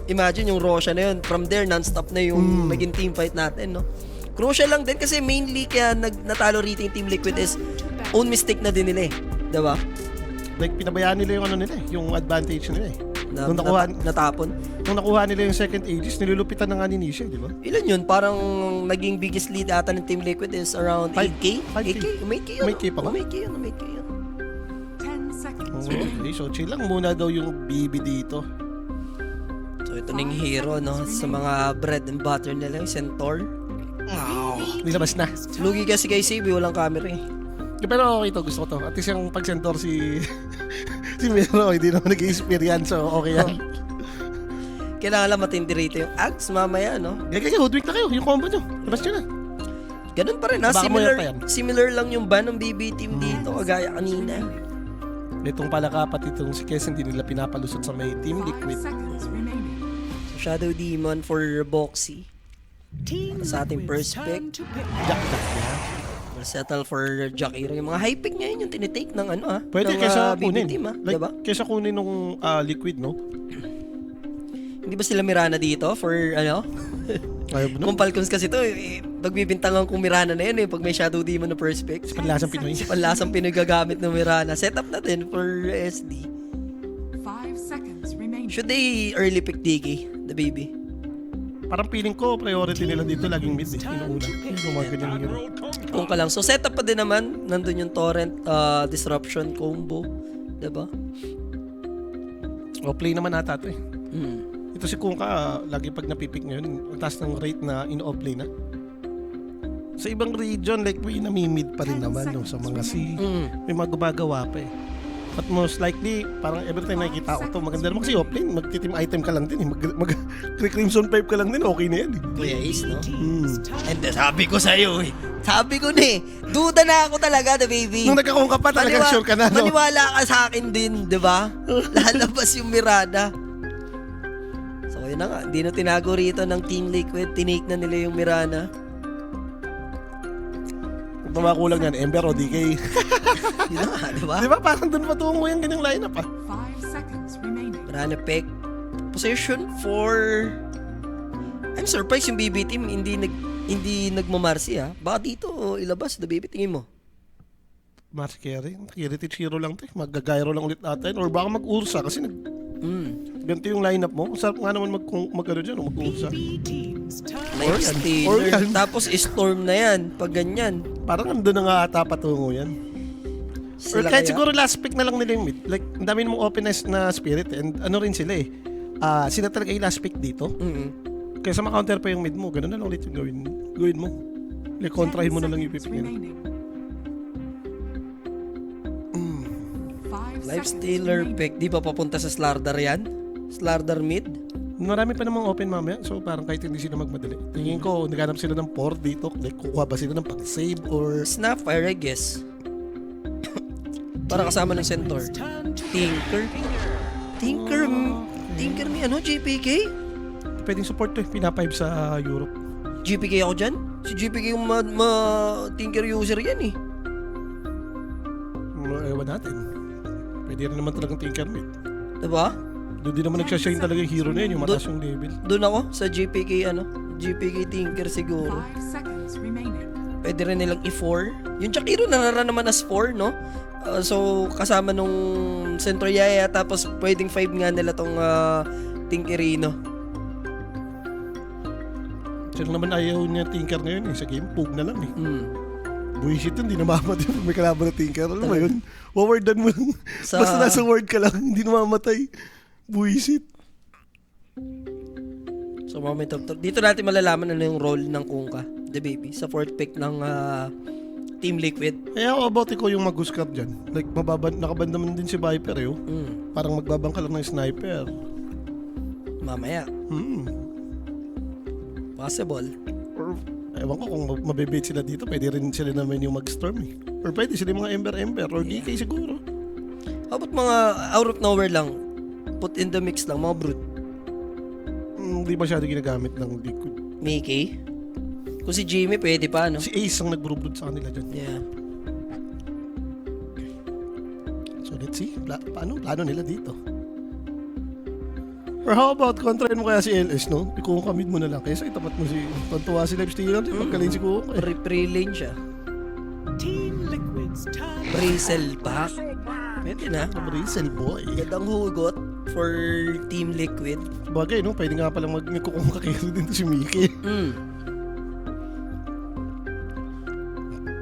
imagine yung Rosha na yun. From there, non-stop na yung naging team fight natin, no? Crucial lang din kasi mainly kaya natalo rito yung Team Liquid is own mistake na din nila eh. Diba? Like, pinabayaan nila yung ano nila eh, yung advantage nila eh. Nung natapon. Nung nakuha nila yung second Aegis, nilulupitan na nga ni Nisha, di ba? Ilan yun? Parang naging biggest lead ata ng Team Liquid is around 8K? 5K. 8K yun. 8K pa ba? 8K yun. 10 seconds. Okay, so chill lang muna daw yung BB dito. So ito na yung hero, no? Sa mga bread and butter nila, yung Centaur. Nilabas na. Lugi kasi kay CB, walang camera eh. Pero okay to, gusto ko to. At least yung pag-centaur si si Mero, hindi naman nag-experience, so okay yan. Kailangan lang matindi rito yung axe mamaya, no? Gagaya, hoodwink na kayo, yung combo nyo. Labas nyo na. Ganun pa rin, ha? Baka mayroon pa yan. Similar lang yung ban ng BB team dito, kagaya kanina. Itong pala kapat itong si Kes, hindi nila pinapalusot sa may Team 5 Liquid. seconds remaining. So, Shadow Demon for Boxy. Sa ating first pick. Jack na. We'll settle for Jack Hero. Yung mga high pick ngayon yung tinitake ng ano, ha? Pwede ng, kesa BB kunin. team, ha? Like, Diba? kesa kunin nung Liquid, no? Hindi ba sila Mirana dito for ano? Ayaw mo, no? Kung Falcons kasi to, pagbibintangan kung Mirana na yun eh, pag may Shadow Demon na first pick. Panlasang Pinoy. Panlasang Pinoy gagamit ng Mirana. Setup natin for SD. 5 seconds remaining. Should they early pick DK, the baby? Parang feeling ko, priority nila dito laging mid eh. Inuuna. Yung mga ganyan hero. Kung ka lang. So setup pa din naman, nandun yung Torrent Disruption combo. Diba? O, play naman ata ito eh. Mm. Ito si Kunkka, lagi pag napipick ngayon, ang taas ng rate na in-off-play na. Sa ibang region, like may namimid pa rin naman yung sa mga may mga gumagawa pa eh. But most likely, parang every time nakikita ko to, maganda naman kasi off-lane, magti-team item ka lang din eh. Crimson Pipe ka lang din, okay na yan eh. Kuya Ace, no? And sabi ko sa'yo eh. Sabi ko na eh. Duda na ako talaga, the baby. Nung nagkakungka pa talaga, sure ka na, no? Maniwala ka sa akin din, di ba? Lalabas yung Mirada. So yun na nga, hindi na tinago rito ng Team Liquid. Tinake na nila yung Mirana. Kung tumakulang yan, Ember o DK. Yun na nga, di ba? Di ba parang doon patungo yung ganyang lineup ah. 5 seconds remaining. Mirana pick. Position for... I'm surprised yung BB team hindi nagmamarsi ha. Baka dito ilabas the BB tingin mo. Mars Carry, Kiritich hero lang to eh. Mag-gyro lang ulit natin. Or baka mag-ursa kasi ganito yung lineup mo. Sarap nga naman mag-ano dyan, mag-ursa. Nice Or Taylor. yan. Tapos Storm na yan. Pag ganyan. Parang andun na nga ata patungo yan. Or Sila kahit kaya? siguro last pick na lang nila yung mid. Like, ang dami mong openness na spirit eh. And ano rin sila eh. Sila talaga yung last pick dito. Kaya sa ma-counter pa yung mid mo, ganun na lang ulit yung gawin mo. Like, kontrahin mo na lang yung pick nila. Lifestealer pick. Di ba papunta sa Slardar yan? Slardar mid? Marami pa namang open mamaya, so parang kahit hindi sila magmadali. Tingin ko, naghanap sila ng port dito. Like, kukuha ba sila ng pang-save or... Snapfire, I guess. Para kasama ng Centaur. Tinker ni ano, GPK? Pwedeng support to eh, pina-5 sa Europe. GPK ako dyan? Si GPK yung Tinker user yan eh. Ewan natin. Pwede rin naman talagang Tinker mid. Diba? Doon din naman nagsashine talaga yung hero na yun, yung mataas yung level. Doon ako sa GPK GPK Tinker siguro. 5 seconds remaining. Pwede rin nilang i-4. Yung Chakiro narara naman as 4, no? So, kasama nung Centroyaya, tapos pwedeng 5 nga nila tong Tinkerino. Sila naman ayaw niya Tinker ngayon eh. Sa game, pug na lang eh. Bullshit yun, di namamatay pag may kalaban na Tinker. Alam mo yun? Wawardan mo lang. Basta nasa ward ka lang, hindi namamatay. Bullshit. So, moment of truth. Dito natin malalaman ano yung role ng Kunkka, the baby, sa fourth pick ng Team Liquid. Kaya ako about ko yung mag-uscap dyan. Like, nakaband naman din si Viper eh. Parang magbabang ka lang ng sniper. Mamaya. Possible. Or, ewan ko kung mabibait sila dito, pwede rin sila naman yung mag-storm eh. Or pwede sila yung mga Ember or DK siguro. How about mga out of nowhere lang? Put in the mix lang, mga brute. Hindi masyado ginagamit ng Liquid. Mickey? Kung si Jimmy, pwede pa, no? Si Ace ang nag-brood sa kanila dyan. Yeah. So let's see, plano nila dito. Or how about kontrahin mo kaya si LS, no? Ikuha kamid mo na lang. Kaysa itapat mo si... Tontuwa si Live Stealer. Pagkalin si Kuko. Pre-lane siya. Team Liquid's turn. Bristle back. Pwede na. Bristle boy. Gandang hugot for Team Liquid. Bagay, no? Pwede nga palang magkukong kakiro din to si Mickey.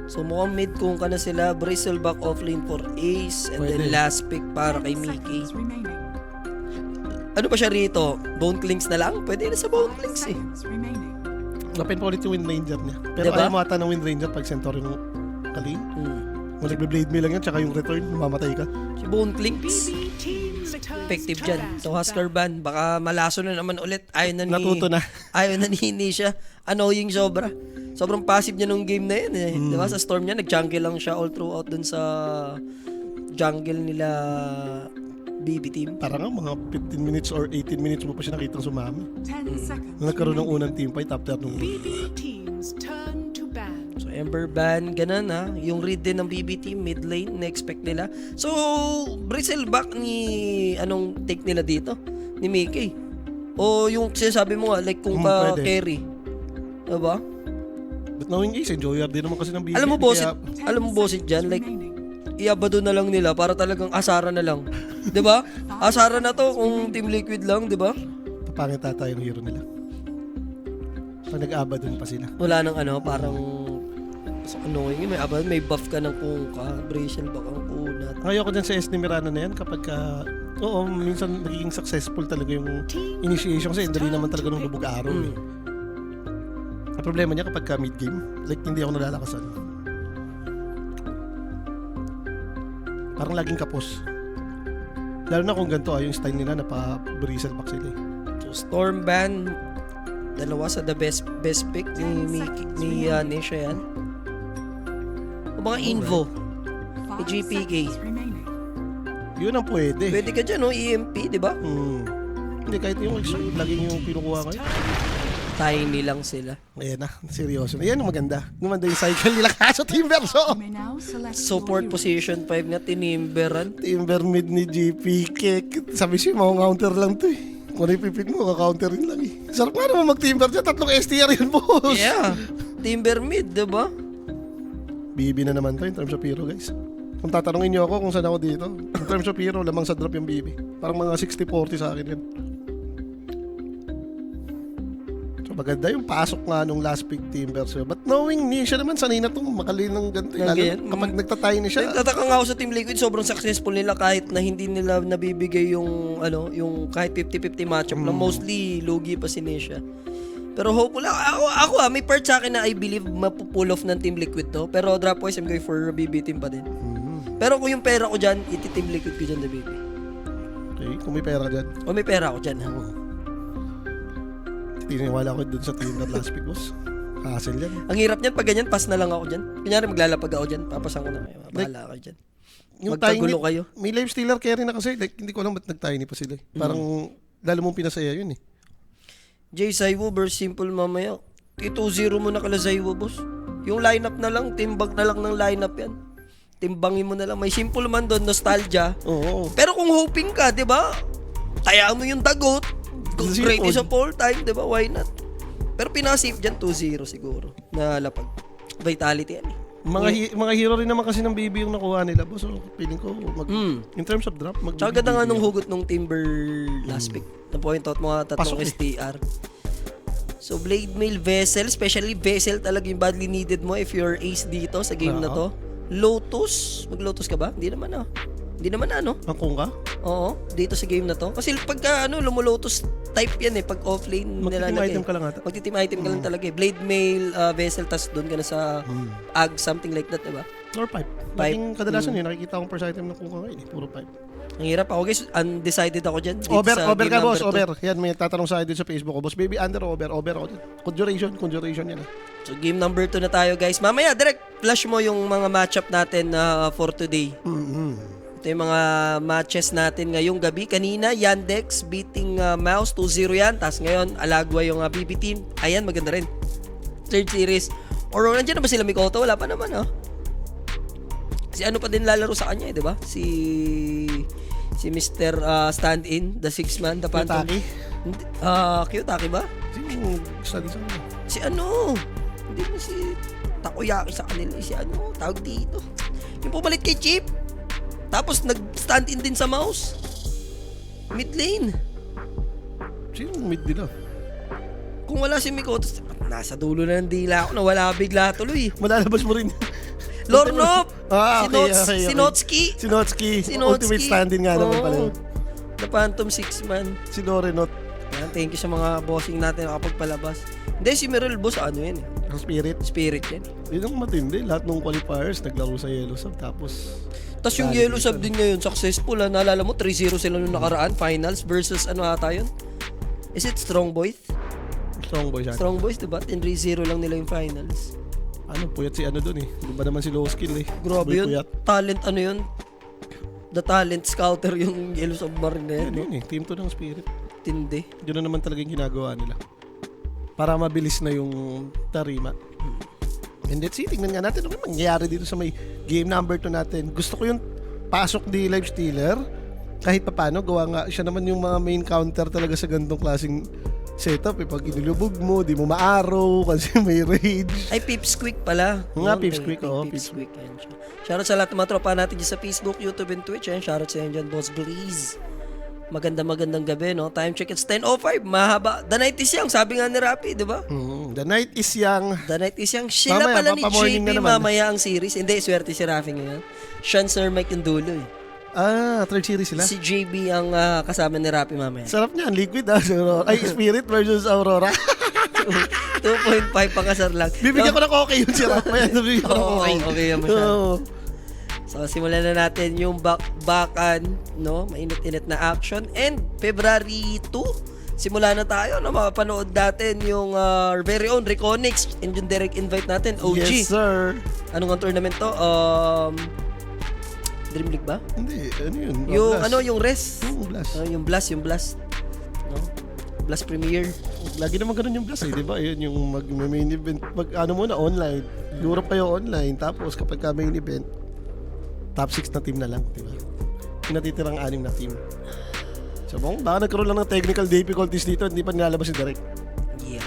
So mukhang mid kung ka na sila. Bristleback offlane for Ace. And then Pwede. last pick para kay Mickey. Seconds remaining. Ano pa siya rito? Bone Clinks na lang? Pwede na sa Bone 5 Clinks eh. seconds remaining. Napin pa ulit yung Wind Ranger niya. Pero Diba? ayaw mo ata ng Wind Ranger pag Centauri ng Kalin. Kung nagbe-blade me lang yan, tsaka yung return, mamamatay ka. Si Bone Clinks. BB Team's Effective turns dyan. to So battle. Husker Ban, baka malaso na naman ulit. Natuto na. Ayaw na ni Nisha. Annoying sobra. Sobrang passive niya nung game na yun eh. Diba? Sa storm niya, nag-jungle lang siya all throughout dun sa jungle nila BB team. Parang nga, mga 15 minutes or 18 minutes mo pa siya nakitang sumami. 10 seconds. Nung nagkaroon ng remaining. unang team fight after nung... BB Team's turn to ban. So Ember Ban, ganun ha. Yung read din ng BB team, mid lane, na-expect nila. So, Bristleback ni... Anong take nila dito? Ni Mickey. O yung sinasabi mo nga, like kung ka pwede. carry. Diba? But knowing Ace, enjoyer din naman kasi ng BB. Alam mo boss, Kaya, 10 alam mo boss dyan, seconds like remaining. iabado na lang nila para talagang asara na lang. 'Di ba? Asara na to kung Team Liquid lang, 'di ba? papangit ata yung hero nila. Pag nag-aba dun pa sila. Wala nang ano, parang so annoying, may abad, may buff ka ng kuka, Bracial back ang kunat. Ayoko dyan sa SD Mirana na yan kapag ka... Oo, minsan nagiging successful talaga yung initiation kasi dali naman talaga nung lubog araw eh. Ang problema niya kapag ka mid-game, like hindi ako nalalakasan. Parang laging kapos. Lalo na kung ganito yung style nila na pa-bristle back sila eh. So Storm Ban, dalawa sa the best pick ni Mickey, ni Nisha yan. O mga Invo, 5 GPK. seconds remaining. Yun ang pwede. pwede ka dyan, no? EMP, 'di ba? Hindi, kahit yung extra, laging yung pinukuha ngayon. Tiny lang sila. Ayan na, seryoso na. Yan ang maganda. Gumanda yung cycle nila kaso Team Verso. You may now select Support your hero. position 5 nga tinimberan. Timber mid ni GP kick. Sabi siya, counter lang to eh. Kung ipipik mo, kaka-counterin lang eh. Sarap nga naman mag-timber dyan. 3 STR yun, boss. Yeah. Timber mid, 'di ba? BB na naman to in terms of hero, guys. Kung tatanungin niyo ako kung saan ako dito, in terms of hero, lamang sa drop yung BB. Parang mga 60-40 sa akin yan. So maganda yung pasok nga nung last pick Timber. So, but knowing Nisha naman, sanay na itong makalin ng ganito. Ng Lalo ganyan. kapag nagtatay na siya. Nagtataka nga ako sa Team Liquid, sobrang successful nila kahit na hindi nila nabibigay yung ano, yung kahit 50-50 matchup lang, mostly lugi pa si Nisha. Pero hopeful ako may part sa akin na I believe mapupull off ng Team Liquid to. Pero drop wise, I'm going for BB team pa din. Pero kung yung pera ko dyan, iti-Team Liquid ko dyan na BB. Okay, kung may pera dyan. O may pera ako dyan ha. Tiniwala ko dun sa Timber last pick, boss. Hassle yan. Ang hirap niyan, pag ganyan, pass na lang ako dyan. Kunyari maglalapag ako dyan, papasan ko na kayo. Bahala kayo dyan. Yung Magkagulo tiny, kayo. may live stealer carry na kasi. Like, hindi ko alam ba't nag-tiny pa sila. Parang, lalo mong pinasaya yun eh. Jay Zaiwo versus Simple mamaya. 2-0 mo na kala Zaiwo, boss. Yung lineup na lang, timbang na lang ng lineup yan. Timbangin mo na lang. May Simple man doon, nostalgia. Oo. Pero kung hoping ka, di ba? Tayaan mo yung dagot. Zipod. Greatest of all time, di ba? Why not? Pero pinasave dyan, 2-0 siguro. Na lapag. Vitality yan eh. Mga hero rin naman kasi ng BB yung nakuha nila, boss. So, feeling ko, in terms of drop, Tsaka ganda nga nung hugot nung Timber last pick. Na-point out mga tatlong Pasok eh. STR. So, Blade Mail Vessel, especially Vessel talaga yung badly needed mo if you're ace dito sa game na to. Lotus, mag-Lotus ka ba? Hindi naman ah. Hindi naman ano. Ang kung ka? Oo, dito sa game na to. Kasi pagka lumulotus type yan eh, pag offlane Magti-team nilalagay. item ka lang ata. Magti-team item ka lang talaga eh. Blade Mail, Vessel, tas doon ka na sa Ag, something like that, diba? Or pipe. Laging kadalasan yun, nakikita akong first item na kung ka ngayon eh. Puro pipe. Ang hirap ako guys, undecided ako dyan. Dito Over sa ka game boss, number 2. over. Yan, may tatanong sa akin din sa Facebook ko. Boss, baby, under over ako din. Conjuration yan eh. So game number 2 na tayo guys. Mamaya direct flash mo yung mga matchup natin for today. Ito yung mga matches natin ngayong gabi. Kanina, Yandex beating Mouse 2-0 yan. Tapos ngayon, Alagwa yung BB team. Ayan, maganda rin. Third series. Or nandiyan na ba sila Mikoto? Wala pa naman Si ano pa din lalaro sa kanya di ba? Si Si Mr. Stand-in, the 6-man, the Phantom. Kiyotaki? Hindi, Kiyotaki ba? Sino yung study sa kanila? Si ano? Hindi mo si Takoyaki sa kanila. Si ano? Tawag dito. Yung pumalit kay Chip. Tapos nag-stand-in din sa mouse. Mid lane. Sino yung mid nila? Kung wala si Mikoto, nasa dulo na ng dila ako. Nawala bigla tuloy. Malalabas mo rin. Lornop! Ah, okay, okay. Si Notski. Si Notski. Si Notski. Ultimate stand-in nga naman pala yun. The Phantom 6-man. Si Dorenot. Yan, thank you sa mga bossing natin na kapagpalabas. Hindi, si Meryl Boss, ano yan eh. Ang spirit. Spirit yan. Yun ang matindi. Lahat ng qualifiers naglaro sa Yellow Sub. Tapos Tapos yung Yellow Sub din ngayon, successful ha. Naalala mo, 3-0 sila nung nakaraan, finals versus ano ata yun? Is it Strong Boys? strong boy siya. Strong Boys, diba? 10-3-0 lang nila yung finals. Ano, puyat si ano dun eh. Di ba naman si low skill eh. Grabe Boy yun. Puyat. Talent ano yun? The talent scouter yung Yellow Submarine na yan. Yan No? yun eh. Team 2 ng spirit. Tindi. Yun na naman talaga yung ginagawa nila. Para mabilis na yung tarima. And let's see, tingnan nga natin ano mangyayari dito sa may game number 2 natin. Gusto ko yung pasok ni Live Stealer. Kahit pa paano, gawa nga siya naman yung mga main counter talaga sa ganitong klaseng setup. Eh. Pag inilubog mo, di mo ma-arrow kasi may rage. Ay, Pipsqueak pala. Nga, Yun, Pipsqueak, kay oo, Pipsqueak. Yan siya. Shoutout sa lahat ng mga tropa natin dyan sa Facebook, YouTube, and Twitch. Yan. Shoutout sa yan dyan, Boss Blaze. Magandang gabi, no? Time check, it's 10:05. Mahaba. The night is young, sabi nga ni Rapi, di ba? The night is young. The night is young. Sila Mamaya, pala ni papa-morning JB na naman. mamaya ang series. Hindi, swerte si Rafi ngayon. Sean Sir Mike yung dulo eh. Ah, third series sila. Si JB ang kasama ni Rapi mamaya. Sarap niyan, liquid ah. Ay, Spirit versus Aurora. 2.5 pakasar lang. Bibigyan ko ng okay yung sirap. Bibigyan ko ng Oo, okay. okay naman siya. Oo. So, simulan na natin yung bakan, no? Mainit-init na action. And February 2, simula na tayo, no? Mapapanood natin yung our very own Reconix and yung direct invite natin, OG. Yes, sir. Anong tournament to? Dream League ba? Hindi, ano yun? Yung Blast. ano, yung Res. Blast. Yung Blast. No? Blast Premier. Lagi naman ganun yung Blast eh, di ba? Yun yung main event. Ano muna, online. Europe kayo online. Tapos kapag ka main event, top 6 na team na lang, di ba? Yung natitirang 6 na team. So, baka nagkaroon lang ng technical difficulties dito, hindi pa nilalabas yung direct. Yeah.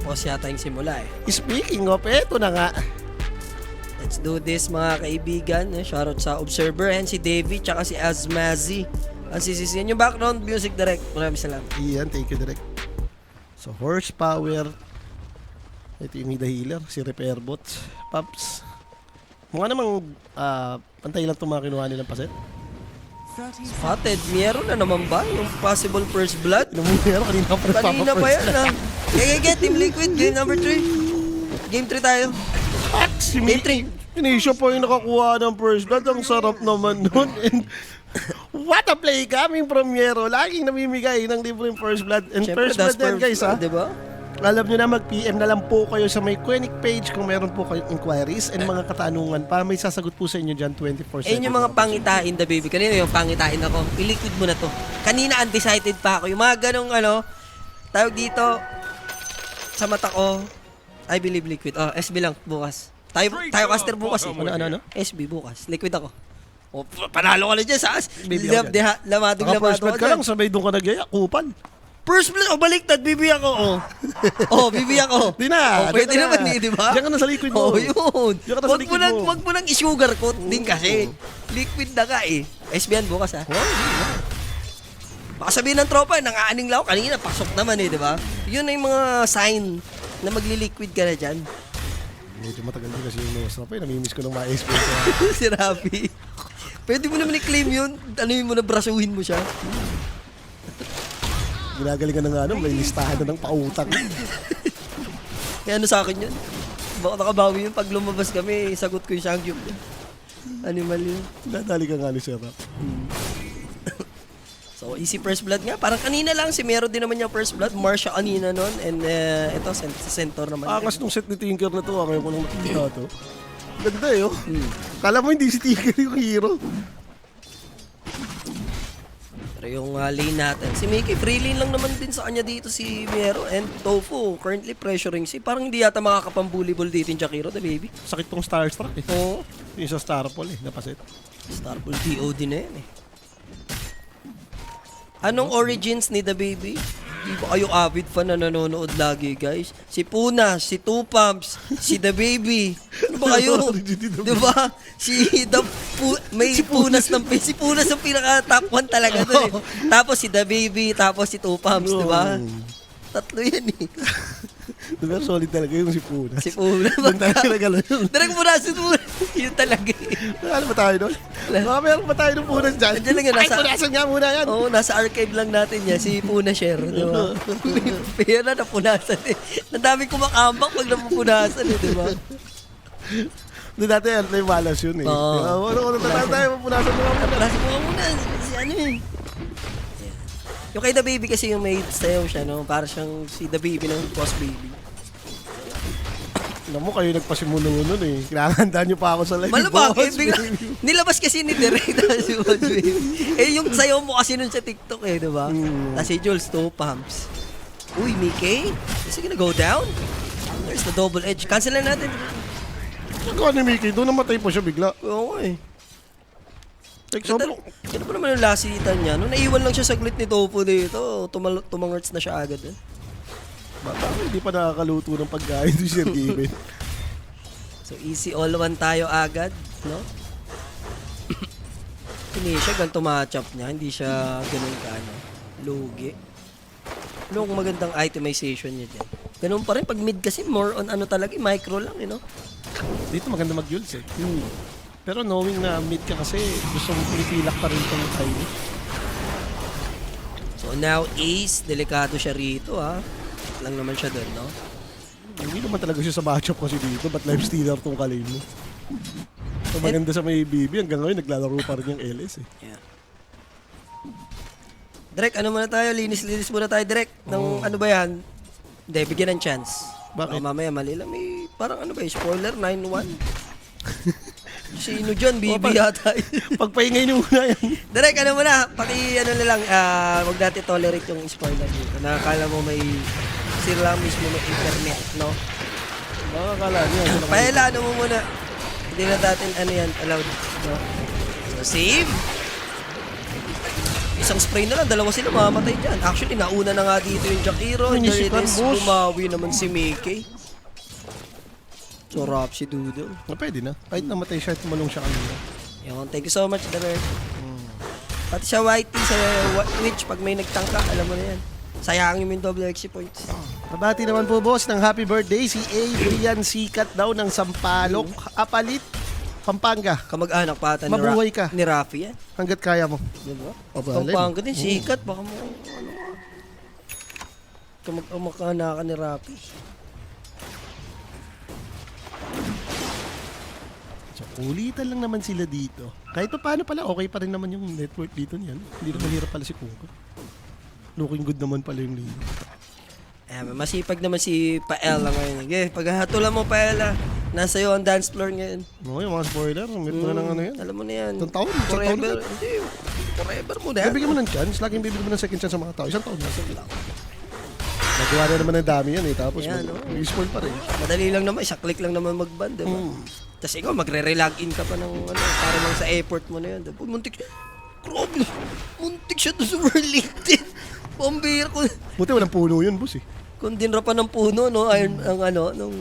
Tapos yata yung simula eh. Speaking of, eto na nga. Let's do this mga kaibigan. Shoutout sa Observer and si Davey tsaka si Azmazi. Ang sisisiyan yung background music direct. Maraming salamat. Iyan, thank you direct. So, horsepower. Ito yung Mida Healer, si Repair Bots. Pops. Mukha namang pantay lang itong mga kinuha nilang paset. 30 seconds. Spotted, meron na naman ba yung possible first blood? Namumero, kanina pa Kanina pa yan ha. Okay, Team Liquid, game number 3. Game 3 tayo. Si Game Mickey. Inisyo po yung nakakuha ng first blood. Ang sarap naman nun. And what a play coming from Miero. Laging namimigay ng libreng first blood. And Siyempre, first blood that's yan guys ha. Diba? Alam nyo na, mag-PM na lang po kayo sa may Quenic page kung meron po kayong inquiries and mga katanungan pa. May sasagot po sa inyo dyan 24/7. Ayun yung mga pangitain, the baby. Kanina yung pangitain ako. I-liquid mo na to. Kanina undecided pa ako. Yung mga ganong tawag dito, sa mata ko, I believe liquid. SB lang bukas. Tayo caster bukas eh. Ano? SB bukas. Liquid ako. O, panalo ka na dyan sa as. Bibigyan ko dyan. Lamadong First blood ka dyan. lang, sabay doon ka nagyaya. Kupal. First blood, baliktad, bibi ako. Bibi ako. Di na. Pwede di na. naman di ba? Diyan ka na sa liquid mo. Yun. Diyan ka na sa liquid mo. Wag mo nang i-sugar coat din kasi. Liquid na ka eh. SB yan bukas ha. Baka sabihin ng tropa, nang-aaning lang ako kanina, pasok naman eh, di ba? Yun na yung mga sign na magli-liquid ka na dyan. Medyo matagal din kasi yung nose na pa. Namimiss ko ng mga SP. Si Rafi. Pwede mo naman i-claim yun. Ano mo na, brasuhin mo siya. Ginagaling ka na nga may listahan na ng pautang. Kaya ano sa akin yun? Baka nakabawi yun. Pag lumabas kami, sagot ko yung Shangyup. Animal yun. Nadali ka nga ni Sir. So, easy first blood nga. Parang kanina lang, si Mero din naman yung first blood. Marsha kanina nun. And ito, sa center naman. Angas nung set ni Tinker na to. Ngayon ko lang nakikita to. Ganda eh, oh. Kala mo hindi si Tinker yung hero. Pero yung lane natin, si Mickey, free lane lang naman din sa kanya dito si Mero. And Tofu, currently pressuring si. Parang hindi yata makakapambully-ball dito yung Jakiro, the baby. Sakit tong Starstruck eh. Oo. Yung sa Starpol eh, napaset. Starball DOD na yan eh. Anong origins ni The Baby? Di ba kayo avid fan na nanonood lagi, guys? Si Puna, si Two Pumps, si The Baby. Ano ba kayo? Origin ni The Di ba? May Punas si Punas ang pinaka top 1 talaga doon eh. Tapos si The Baby, tapos si Two Pumps, di ba? Tatlo yan eh. Diba, solid talaga yung si Puna. Si Puna. Doon tayo nagalo yun. Direk Punas, yun talaga eh. Ano ba tayo doon? Baka meron ba tayo ng Punas dyan? Nandiyan lang yun, Ay, nasa- punasan nga muna yan. Oo, nasa archive lang natin yan, si Puna Share, di ba? Pero napunasan eh. Ang daming kumakambak pag napupunasan eh, di ba? Doon dati yan, may malas yun eh. Oo. Ano, tayo, punasan mo nga muna. Klase mo nga muna, si ano eh. Yung kay The Baby kasi yung may sayaw siya, no? Para siyang si The Baby ng Boss Baby. Alam mo, kayo nagpasimulo nun eh. Kailangan nyo pa ako sa live. Malabak eh, Boss, bigla, baby. nilabas kasi ni Direk na si Boss Baby. Eh, yung sayaw mo kasi nun sa TikTok eh, di ba? Tapos si Jules, Two Pumps. Uy, Mickey, is he gonna go down? There's the double edge. Cancel na natin. Pagkawa ni Mickey, doon namatay po siya bigla. Oo eh. Like, sobrang... Kaya pa naman yung lasitan niya. Nung naiwan lang siya saglit ni Tofu dito, tumangerts na siya agad eh. Bata ko, hindi pa nakakaluto ng pagkain to Sir Given. So easy all one tayo agad, no? Hindi siya ganito matchup niya, hindi siya ganun ka ano, lugi. Ano kung magandang itemization niya dyan? Ganun pa rin, pag mid kasi more on ano talaga, micro lang, you know? Dito maganda mag-yules eh. Pero knowing na mid ka kasi, gusto mong pinipilak pa rin itong tiny. So now Ace, delikado siya rito ha. Lang naman siya doon, no? Hindi naman talaga siya sa matchup kasi dito, but life stealer tong kalay mo. So maganda sa may BB, hanggang ngayon naglalaro pa rin yung LS eh. Yeah. Direk, ano muna tayo? Linis-linis muna tayo, Direk. Nang ano ba yan? Hindi, bigyan ng chance. Bakit? Baka mamaya mali lang. May parang ano ba, spoiler, 9-1. Sino dyan? BB yata. Pagpahingay niyo muna yan. Direk, ano muna? Ano na lang, wag natin tolerate yung spoiler dito. Nakakala mo may sila mismo ng internet, no? Baka kala niyo. Paela, ano mo muna? Hindi na natin ano yan, allowed. No? So, save. Isang spray na lang, dalawa sila mamamatay dyan. Actually, nauna na nga dito yung Jakiro. Minisipan, boss. Bumawi naman si Mickey. So, rap si Doodle. Pwede na. Kahit namatay siya at tumalong siya kanina. Yun, thank you so much, Daler. Pati sa Whitey, sa Twitch, pag may nagtangka, alam mo na yan. Sayangin mo yung double XP points. Mabati naman po boss ng happy birthday si Adrian Sikat daw ng Sampaloc, Apalit, Pampanga. Kamag-anak pa ata Mabuhay ka. ni Rafi yan. Hanggat kaya mo. Diba? Pabalin. Pampanga din, sikat. Baka mo, ano kamag-anak ni Rafi. So, ulitan lang naman sila dito. Kahit pa paano pala, okay pa rin naman yung network dito niyan. Hindi naman hirap pala si Kuko. Looking good naman pala yung lane. Masipag naman si Paella ngayon. Okay, paghahatulan mo Paella, nasa iyo ang dance floor ngayon. Okay, yung mga spoiler. Meet mo na ng ano yan. Alam mo na yan. Isang taon? Isang taon Forever. na? Hindi, forever mo na. Bibigyan mo ng chance. Laging bibigyan mo ng second chance sa mga tao. Isang taon na. Nagawa na naman ng dami yan eh. Tapos Yan, mag-spoil pa rin. Madali lang naman, isa click lang naman mag-ban, diba? Tapos ikaw, magre-relogin ka pa ng ano, para lang sa effort mo na yun. Diba? Muntik siya doon sa World League din. Pambira ko. Buti walang puno yun, boss eh. Kung dinra pa ng puno, no? Iron, ang ano, nung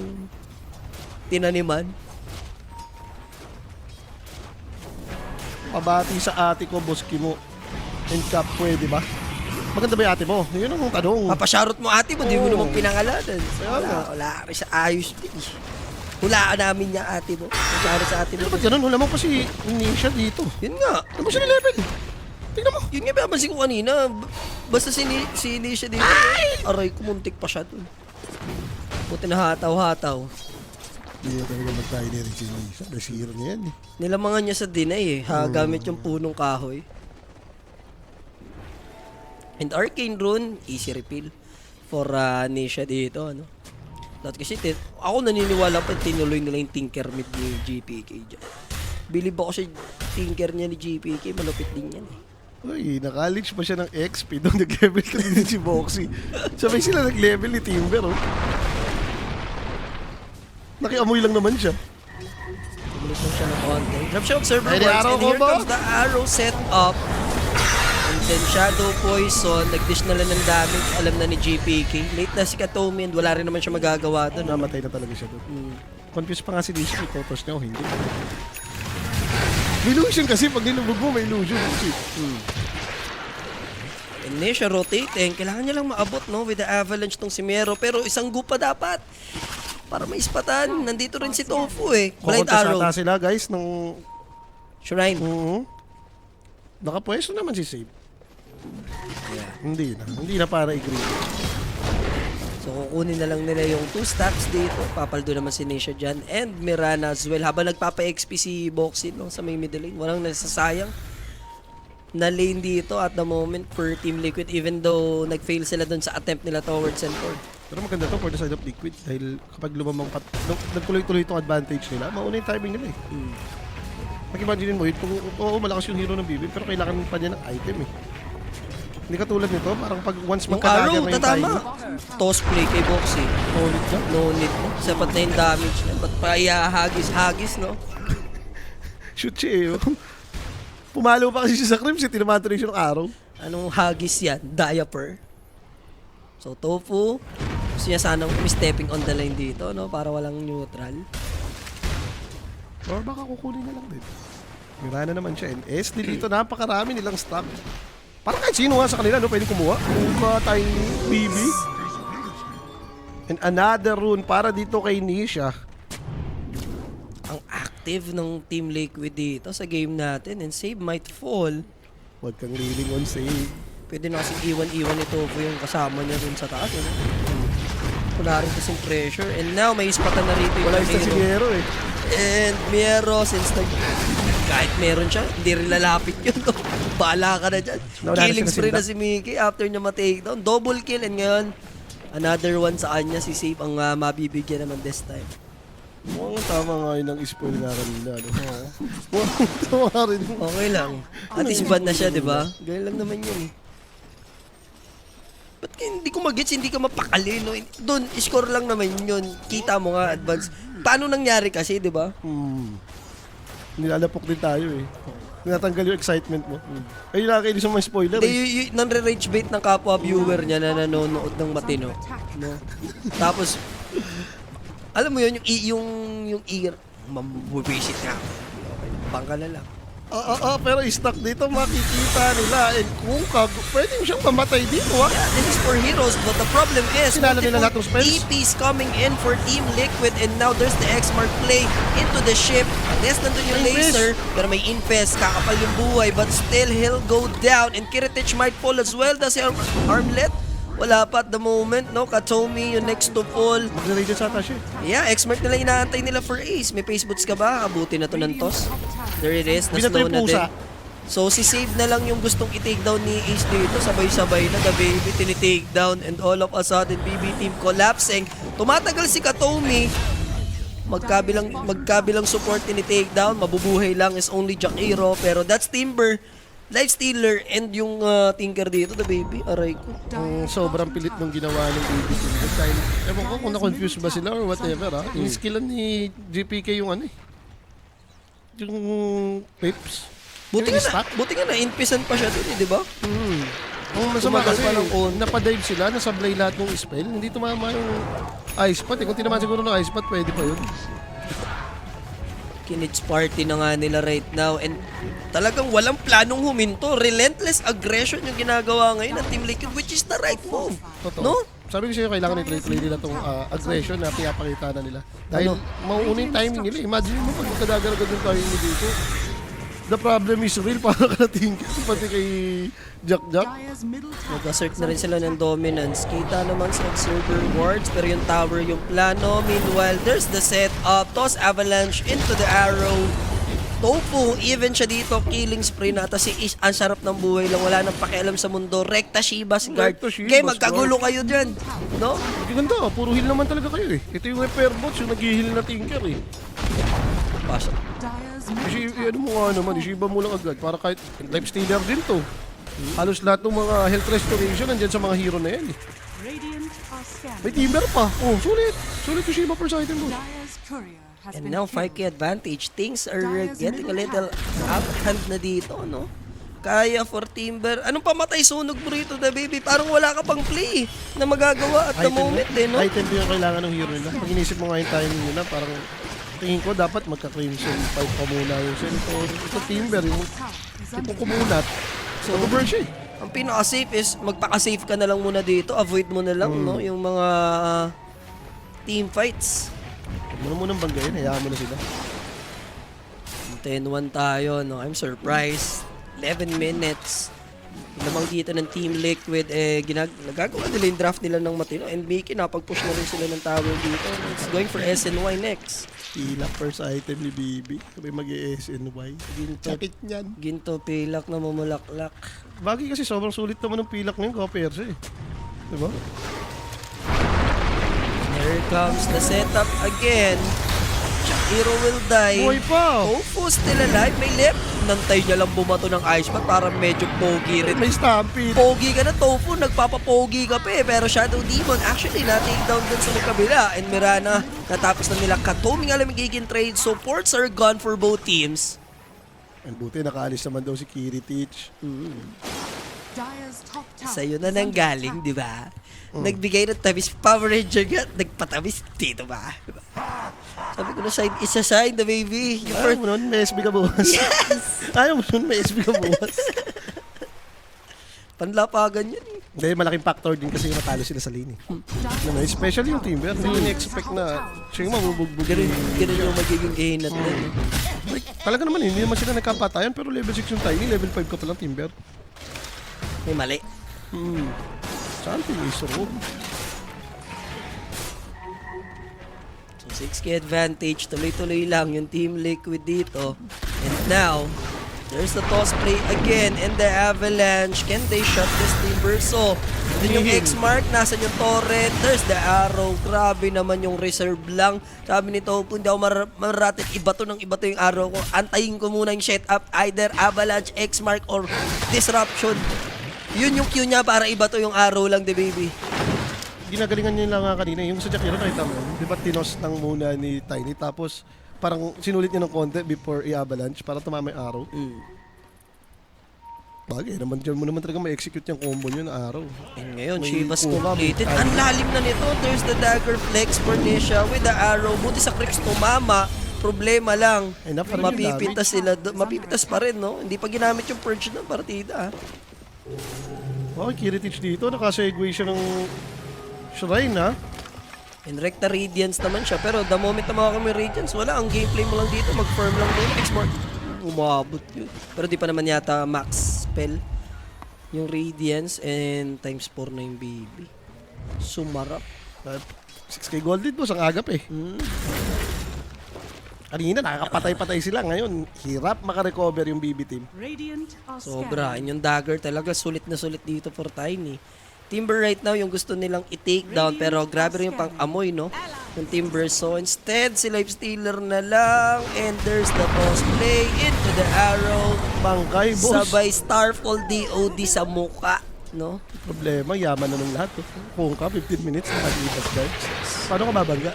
tinaniman. Pabati sa ate ko, boss Kimo. And Cap, pwede ba? Maganda ba yung ate mo? Yun ang tanong. Papashoutout mo ate mo, di mo Oo. naman pinangalanan. Wala rin sa ayos din. Hulaan namin niya ate mo. Shoutout sa ate mo. Ba't ganun? Wala mo pa si Nisha dito. Yun nga. Ano ba siya ni level? Tingnan mo. Yun nga, papansin ko kanina. Basta si Nisha dito. Aray, kumuntik pa siya dun. Buti na hataw-hataw. Hindi talaga magtayo ni Nisha. Nasira niya yan eh. Nilamangan niya sa deny eh. Gamit yung punong kahoy. And Arcane Rune, easy refill for Nisha dito, ano. Dahil kasi ako naniniwala pa tinuloy nila yung Tinker mid ni GPK dyan. Believe ako sa Tinker niya ni GPK, malupit din yan eh. Uy, nakalich pa siya ng XP. Doon nag-level ka din si Boxy. Sabay sila nag-level ni Timber, oh. Nakiamoy lang naman siya. Tumulis lang siya ng konti. Drop siya observer Ay, works arrow and here combo. comes the arrow set up. And then Shadow Poison, nag-dish na lang ng damage, alam na ni JPK. Late na si Katomi and wala rin naman siya magagawa doon. Namatay na talaga siya doon. Confused pa nga si Nisha, itotos niya o hindi. May illusion kasi, pag nilubog mo, may illusion. And Nisha rotating, kailangan niya lang maabot no with the avalanche tong si Mero, pero isang gupa dapat. Para maispatan, nandito rin si Tofu eh. Blind Kukontas Arrow. ata sila guys ng... Shrine. Nakapwesto naman si Save. Hindi na para i-green. So kukunin na lang nila yung 2 stacks dito. Papaldo naman si Nisha dyan. And Mirana as well. Habang nagpapa-XP si Boxin no, sa may middle lane. Walang nasasayang na lane dito at the moment for Team Liquid. Even though nag-fail sila dun sa attempt nila towards Centaur. Pero maganda to for the side of Liquid dahil kapag lumamang nagtuloy-tuloy itong advantage nila, mauna yung timing nila eh. Mag-imagine mo yun, kung malakas yung hero ng BB, pero kailangan pa niya ng item eh. Hindi katulad nito, parang pag once Yung magkadagan arrow, na yung tatama. timing, Toss play kay Boxy. ulit ka. No need mo. Sapat na yung damage na. Ba't pa hagis no? Shoot siya eh. Pumalo pa kasi siya sa Crims, tinamato rin siya ng arrow. Anong hagis yan? Diaper. So, Tofu. Gusto niya sanang stepping on the line dito, no? Para walang neutral. Or baka kukunin na lang din. Mirana naman siya. And SD dito, napakarami nilang stock. Parang kahit sino nga sa kanila, no? Pwede kumuha. Kumuha tayong BB. And another rune para dito kay Nisha. Ang active ng Team Liquid dito sa game natin. And save might fall. Huwag kang leaning on save. Pwede na kasi iwan-iwan ni Tofu yung kasama niya dun sa taas. Ano? Wala rin kasing pressure. And now, may ispatan na rito yung Wala yung si hero. Miero eh. And Miero, since kahit meron siya, hindi rin lalapit yun. No? Bahala ka na dyan. Nawala na Killing siya spree na na si Mickey after niya ma-takedown. Double kill and ngayon, another one sa kanya. Si Save ang mabibigyan naman this time. Mukhang tama nga yun ang spoil na kanina. Mukhang tama rin. Okay lang. At least ban na siya, di ba? Ganyan lang naman yun eh. Ba't hindi ko mag-gets, hindi ka mapakali, no? Doon, score lang naman yun. Kita mo nga, advance. Paano nangyari kasi, di ba? Nilalapok din tayo eh. Tinatanggal yung excitement mo. Ayun lang kayo sa mga spoiler Hindi, eh. nang-rage bait ng kapwa viewer niya na nanonood ng matino. No? Tapos, alam mo yun, yung ear, mabubisit ka. Okay, bangka na lang. Pero stuck dito makikita nila and kung pwede mo siyang mamatay dito ha. Yeah, this is for heroes, but the problem is Sinalo nila lahat ng multiple spells. EPs coming in for Team Liquid and now there's the X-Mark play into the ship. Yes, nandun yung Infest. laser, pero may infest, kakapal yung buhay, but still he'll go down and Kiritich might fall as well. Does he armlet? Wala pa at the moment, no? Katomi yung next to fall. Mag-radiant sa ata siya. Yeah, X-Mark nila inaantay nila for ace. May face boots ka ba? Abuti na to ng toss. There it is, Binato na-slow yung na din. pusa. So si Save na lang yung gustong i-take down ni Ace dito. Sabay-sabay na the baby tini-take down and all of a sudden BB team collapsing. Tumatagal si Katomi. Magkabilang support tini-take down. Mabubuhay lang is only Jakiro. Pero that's Timber, Lifestealer, and yung Tinker dito, the baby. Aray ko. Sobrang pilit nung ginawa ng BB team. Dahil, ewan ko kung na-confuse ba sila or whatever ha. Yung skillan ni GPK yung ano eh. Yung pips. Buti Yung nga na inpisan pa siya dun eh, di ba? Ang masama Tumagal kasi, pa ng on. napadive sila, nasablay lahat ng spell. Hindi tumama yung ice pot eh. Kung tinamaan siguro ng ice pot, pwede pa yun. Kinits Party na nga nila right now and talagang walang planong huminto. Relentless aggression yung ginagawa ngayon ng Team Liquid, which is the right move. Totoo. No? Sabi ko sa'yo, kailangan i-play nila itong aggression na pinapakita na nila. Dahil mauuna yung timing nila. Imagine mo pag magkadagaragad yung timing nila dito. The problem is real, para ka natin pati kay Jack. Dire's middle tower Nag-assert na rin sila ng dominance. Kita naman sa observer wards, pero yung tower yung plano. Meanwhile, there's the setup. Toss avalanche into the arrow. Tofu, even siya dito, killing spree na. Tapos si Ish, ang sarap ng buhay lang. Wala nang pakialam sa mundo. Rekta Shivas guard. Rekta Shivas Okay, magkagulo kayo dyan. No? Ang ganda, puro heal naman talaga kayo eh. Ito yung repair bots, yung nag-heal na Tinker eh. Pasok. Dire's Ano mo nga naman, isiba mo lang agad para kahit life stealer din to. Halos lahat ng mga health restoration nandyan sa mga hero na yan eh. Radiant are May scanning. timber pa. Oh, sulit. Sulit yung Shiba per item mo. Dire's courier has And been now, killed. 5K advantage. Things are getting a little out of hand na dito, no? Kaya for Timber. Anong pamatay sunog mo rito, The Baby? Parang wala ka pang play na magagawa at the moment, eh, no? Item din yung kailangan ng hero nila. Pag inisip mo nga yung timing nila, parang tingin ko dapat magka-crimson fight pa muna yung Centaur. Ito Timber, yung tipong kumulat. So, over siya eh. Ang pinaka-safe is magpaka-safe ka na lang muna dito. Avoid mo na lang, no? Yung mga team fights. Huwag mo na munang banggayin, hayaan mo na sila. 10-1 tayo, no? I'm surprised. 11 minutes. Lamang dito ng Team Liquid, nagagawa nila yung draft nila ng matino. And Mickey, napag-push na rin sila ng tower dito. It's going for SNY next. Pilak first item ni Bibi. Sabi mag-SNY. Sakit niyan. Ginto, pilak na mamulaklak. Bagay kasi sobrang sulit naman ng pilak niyan, compare siya eh. Diba? Here comes the setup again. Hero will die. Buhay pa! Tofu still alive. May left. Nantay niya lang bumato ng ice pack para medyo pogi rin. May stampede. Pogi ka na, Tofu. Nagpapapogi ka pa eh. Pero Shadow Demon actually na-take down din sa kabila. And Mirana, natapos na nila katuming alam magiging trade. So ports are gone for both teams. Ang buti, nakaalis naman daw si Kiritich. Dire's top tower Sa'yo na is nang under galing, attack. di ba? Nagbigay ng tamis Power Ranger ka, nagpatamis dito ba? Diba? Sabi ko na isa-sign the baby. You Ayaw mo nun, may SB ka bukas. Yes! Ayaw mo nun, may SB ka bukas. Panlapagan yun eh. Hindi, malaking factor din kasi matalo sila sa lane. Ano, especially yung Timber. Hindi ko na-expect na siya yung mabubugbog. Ganun yung magiging gain at Like, talaga naman, hindi naman sila nagkapatayan pero level 6 yung Tiny, level 5 ka palang Timber. May mali. Something is wrong. So 6K advantage, tuloy-tuloy lang yung Team Liquid dito. And now, there's the toss play again and the Avalanche. Can they shut this Timber? So, dun yung X-Mark, nasan yung Torrent, there's the Arrow. Grabe naman yung reserve lang. Sabi ni Topo, hindi ako maratit, ibato ng ibato yung Arrow ko. Antayin ko muna yung setup, either Avalanche, X-Mark, or Disruption. Yun yung cue niya para ibato yung Arrow lang, the baby. Ginagalingan niya lang nga kanina. Yung sa Jakiro, nakita mo, di ba tinos lang muna ni Tiny tapos parang sinulit niya ng konti before i-avalanche para tumama yung arrow. Bagay naman dyan mo naman talaga ma-execute yung combo niyo na arrow. And ngayon, May Shivas kuha, may completed. time. Ang lalim na nito. There's the dagger flex for Nisha with the arrow. Buti sa Crix tumama. Problema lang. Enough pa rin yung Mapipitas sila. Mapipitas pa rin, no? Hindi pa ginamit yung purge ng partida. Okay, Kiritich dito. Nakasegue siya ng shrine, ha? And Recta Radiance naman siya. Pero the moment na mga kami Radiance, wala. Ang gameplay mo lang dito, mag-firm lang muna. Export. Umabot yun. Pero di pa naman yata max spell yung Radiance and times 4 na yung baby. Sumarap. 6K gold lead, boss. Ang agap eh. Kanina, nakakapatay-patay sila. Ngayon, hirap makarecover yung BB team. Radiant are Sobra. scanning. And yung dagger talaga sulit na sulit dito for Tiny. Timber right now yung gusto nilang i-take down pero grabe rin yung pang-amoy, no? Yung Timber. So instead, si Lifestealer na lang and there's the toss play into the arrow. Bangkay, boss. Sabay Starfall DOD sa muka, no? Problema, yaman na ng lahat. Eh. Kung ka, 15 minutes, nakalipas guys. Paano ka babangga?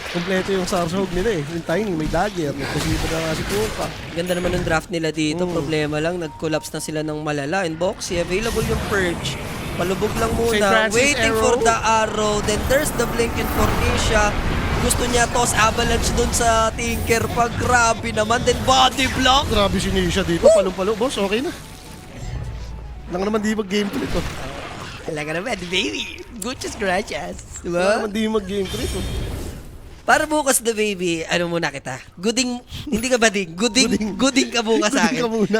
Kompleto yung Sarshog nila eh. Yung Tiny, may dagger. Nagkasito na nga si Kuka. Ganda naman ng draft nila dito. Problema lang, nag-collapse na sila ng malala. And Boxy, available yung Purge. Palubog lang St. muna. Francis Waiting arrow. for the arrow. Then there's the blink and Fornicia. Gusto niya toss avalanche dun sa Tinker pag grabe naman. Then body block. Grabe si Nisha dito. Palong-palo. Boss, okay na. Lang naman di mag-gameplay to. Talaga naman, baby. Gucci's gracias. Lang Diba? naman di mag-gameplay to. Para bukas the baby, ano muna kita? Gooding, hindi ka ba ding? Gooding ka bukas sa akin. Gooding ka muna.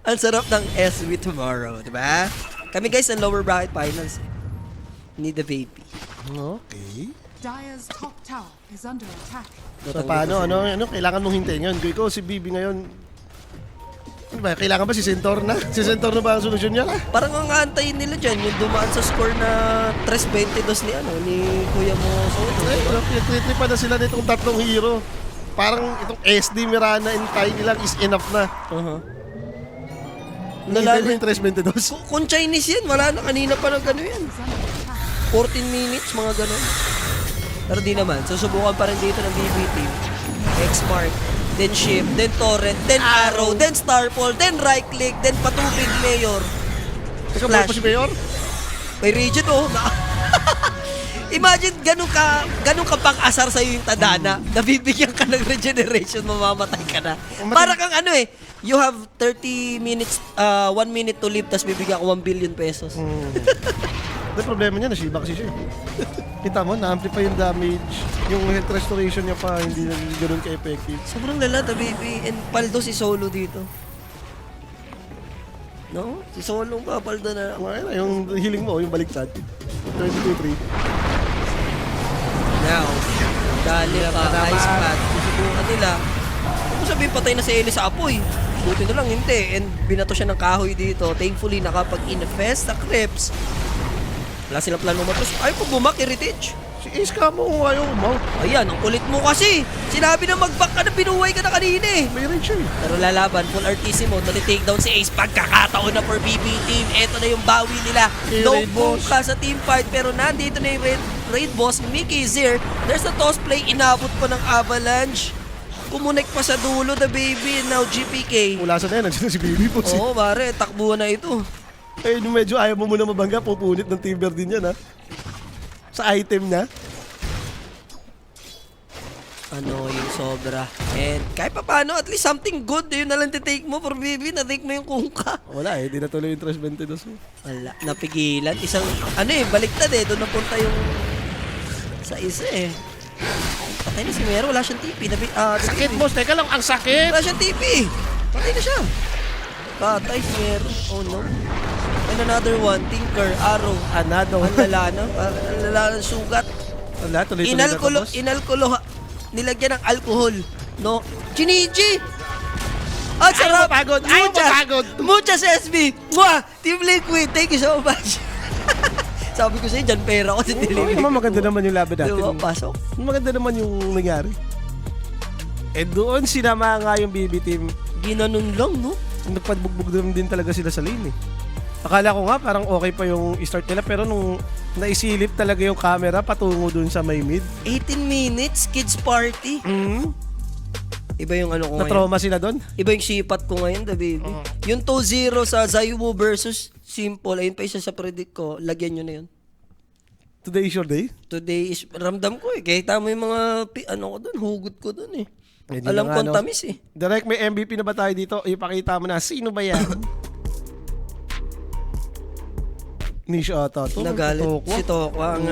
Ang sarap ng SB tomorrow, di ba? Kami guys, ang lower bracket finals. Need the baby. Okay. Dire's top tower is under attack. So paano? Ano? Kailangan mong hintayin yun. Ikaw, si Bibi ngayon. Ano ba? Kailangan ba si Centaur na? Si Centaur na ba ang solusyon niya? Parang ang aantayin nila dyan, yung dumaan sa score na 3-22 ni Kuya mo Soto. Pinagtritripan na sila nitong tatlong hero. Parang itong SD, Mirana, and Tiny lang is enough na. Nalala yung 3-22. Kung Chinese yan, wala na. Kanina pa na gano'n yan. 14 minutes, mga gano'n. Pero di naman. Susubukan pa rin dito ng BB team. X-Mark. then Ship, then Torrent, then Arrow, then Starfall, then right click, then patubig Mayor. Teka, buhay pa si Mayor? May Regent, oh. Imagine, ganun ka pang-asar sa'yo yung Tadana. Nabibigyan ka ng regeneration, mamamatay ka na. Para kang ano eh, you have 30 minutes, 1 minute to live, tapos bibigyan ko 1 billion pesos. The problema niya, nashiba kasi siya. Kita mo, na-amplify yung damage. Yung health restoration niya pa, hindi na ganoon ka-effective. Sobrang lala, the baby. And Paldo si Solo dito. No? Si Solo pa, Paldo na. Ayun na, yung healing mo, yung baliktad. 22-3. Now, dali pa, ice path. Susubukan nila. Kung sabihin patay na si Ellie sa apoy. Buti na lang, hindi. And binato siya ng kahoy dito. Thankfully, nakapag-infest sa Crips. Wala silang plano matros. Ayaw po bumak, Heritage. Si Ace ka mo, ayaw mo. Ayan, ang kulit mo kasi. Sinabi na mag-back ka na, binuhay ka na kanina eh. May range siya eh. Pero lalaban, full artissimo, take down si Ace. Pagkakataon na for BB team. Ito na yung bawi nila. Okay, No Raid boom Boss. ka sa team fight, pero nandito na yung raid boss, Mickey Zir. There's a toss play, inabot pa ng Avalanche. Kumunik pa sa dulo, the baby. Now GPK. Mula sa na yan, nandiyan na si Baby po. Oo, pare, takbuhan na ito. Eh, nung medyo ayaw mo muna mabangga, pupunit ng Timber din yan ha. Sa item niya. Ano yung sobra. And kahit pa paano, at least something good. Yun na lang titake mo for BB. Na-take mo yung kungka. Wala eh, di na tuloy yung Trash 22. Wala, napigilan. Isang, ano eh, baliktad eh. Doon napunta yung sa isa eh. Patay na si Mero, wala siyang TP. Sakit boss, teka lang, ang sakit! Wala siyang TP. Patay na siya. Patay si Mero. Oh no. And another one, Tinker, Arrow. Anado. Ang lala na. Ang lala ng sugat. Wala, tuloy-tuloy na to boss. Inalkulo, nilagyan ng alcohol. No? Chinichi! Ang sarap! mapagod! Ayaw mapagod! Muchas SB! Mwah! Team Liquid, thank you so much! Sabi ko sa'yo, dyan pera ko sa Team Okay Liquid. naman, maganda naman yung laban natin. Diba, pasok? Maganda naman yung nangyari. Eh doon sinama nga yung BB team. Ginanon lang, no? Nagpabugbog din talaga sila sa lane eh. Akala ko nga parang okay pa yung start nila pero nung naisilip talaga yung camera patungo dun sa may mid. 18 minutes, kids party. Iba yung ano ko ngayon. Na-trauma sila doon. Iba yung sipat ko ngayon, the baby. Yung 2-0 sa Zaiwu versus Simple, ayun pa isa sa predict ko, lagyan nyo na yun. Today is your day. Today is, ramdam ko eh. Kahit mo yung mga, ano ko dun, hugot ko dun eh. Eh, di Alam na ko nga, ang no? tamis eh. Direct may MVP na ba tayo dito? Ipakita mo na. Sino ba yan? Niche ata to. Nagalit Toko. si Toko, ang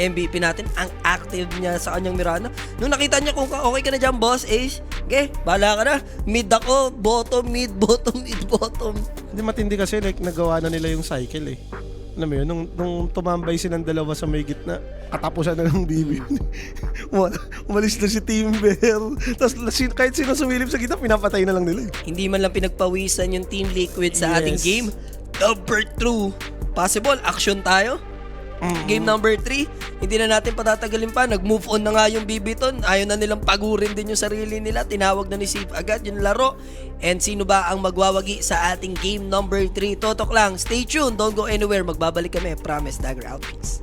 MVP natin, ang active niya sa kanyang Mirana. Nung nakita niya kung okay ka na dyan, boss, Ace, okay, bahala ka na. Mid ako, bottom, mid, bottom, mid, bottom. Hindi matindi kasi like nagawa na nila yung cycle eh. Alam mo yun, nung tumambay silang dalawa sa may gitna, katapusan na ng BB. Umalis na si Timber. Tapos kahit sino sumilip sa gitna, pinapatay na lang nila eh. Hindi man lang pinagpawisan yung Team Liquid sa ating Yes. game. Number 2. Possible, action tayo. Game number 3, hindi na natin patatagalin pa. Nag-move on na nga yung Bibiton. Ayaw na nilang pagurin din yung sarili nila. Tinawag na ni Save agad yung laro. And sino ba ang magwawagi sa ating game number 3? Totok lang, stay tuned. Don't go anywhere. Magbabalik kami. Promise, Dagger out, peace.